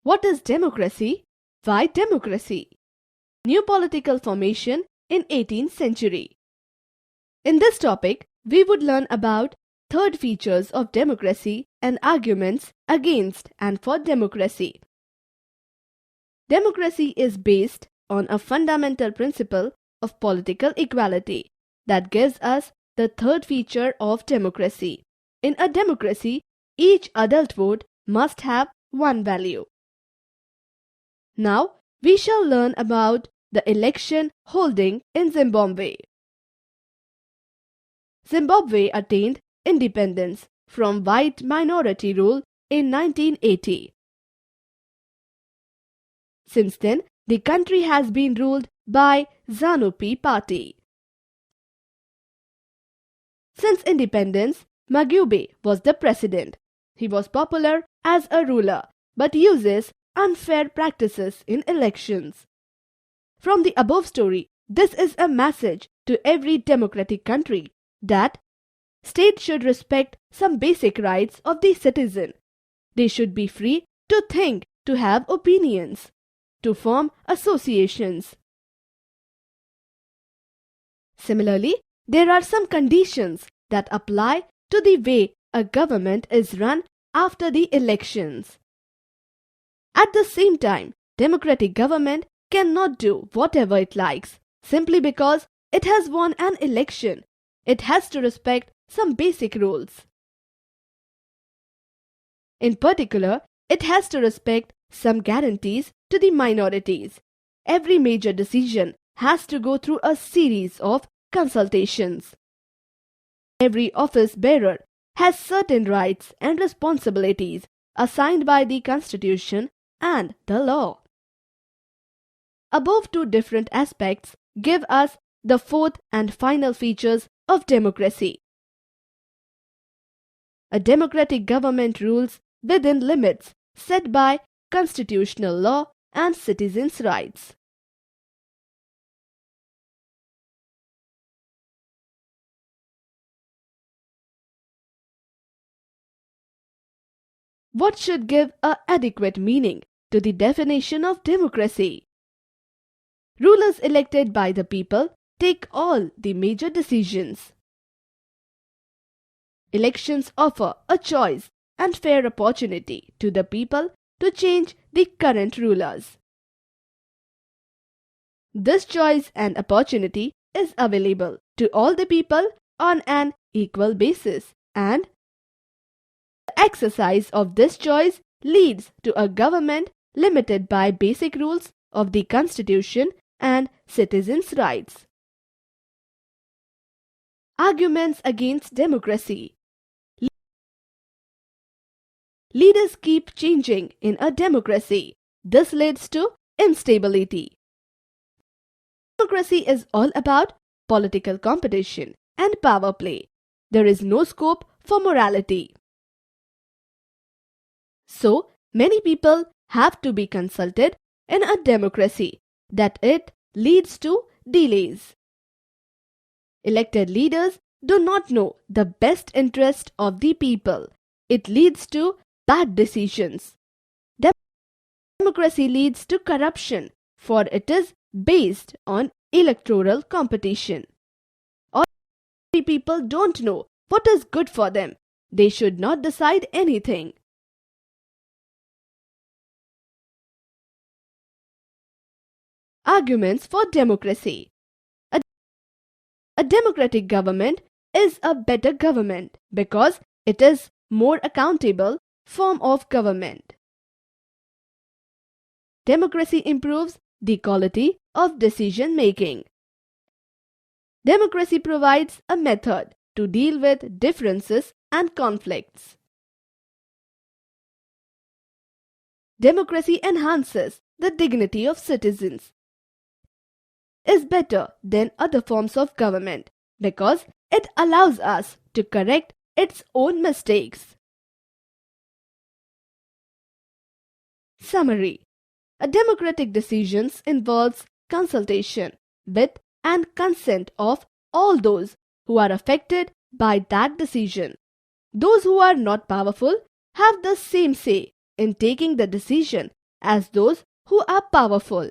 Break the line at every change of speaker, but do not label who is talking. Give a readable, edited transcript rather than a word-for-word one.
What is democracy? Why democracy? New political formation in 18th century. In this topic, we would learn about third features of democracy and arguments against and for democracy. Democracy is based on a fundamental principle of political equality that gives us the third feature of democracy. In a democracy, each adult vote must have one value. Now, we shall learn about the election holding in Zimbabwe. Zimbabwe attained independence from white minority rule in 1980. Since then, the country has been ruled by ZANU-PF party. Since independence, Mugabe was the president. He was popular as a ruler but uses unfair practices in elections. From the above story, this is a message to every democratic country that state should respect some basic rights of the citizen. They should be free to think, to have opinions, to form associations. Similarly, there are some conditions that apply to the way a government is run after the elections. At the same time, democratic government cannot do whatever it likes simply because it has won an election. It has to respect some basic rules. In particular, it has to respect some guarantees to the minorities. Every major decision has to go through a series of consultations. Every office bearer has certain rights and responsibilities assigned by the Constitution and the law. Above two different aspects give us the fourth and final features of democracy. A democratic government rules within limits set by constitutional law and citizens' rights. What should give an adequate meaning to the definition of democracy? Rulers elected by the people take all the major decisions. Elections offer a choice and fair opportunity to the people to change the current rulers. This choice and opportunity is available to all the people on an equal basis, and the exercise of this choice leads to a government limited by basic rules of the Constitution and citizens' rights. Arguments against democracy. Leaders keep changing in a democracy. This leads to instability. Democracy is all about political competition and power play. There is no scope for morality. So, many people have to be consulted in a democracy, that it leads to delays. Elected leaders do not know the best interest of the people. It leads to bad decisions. Democracy leads to corruption, for it is based on electoral competition. Ordinary people don't know what is good for them. They should not decide anything. Arguments for democracy. A democratic government is a better government because it is more accountable form of government. Democracy improves the quality of decision making. Democracy provides a method to deal with differences and conflicts. Democracy enhances the dignity of citizens. Is better than other forms of government because it allows us to correct its own mistakes. Summary. A democratic decision involves consultation with and consent of all those who are affected by that decision. Those who are not powerful have the same say in taking the decision as those who are powerful.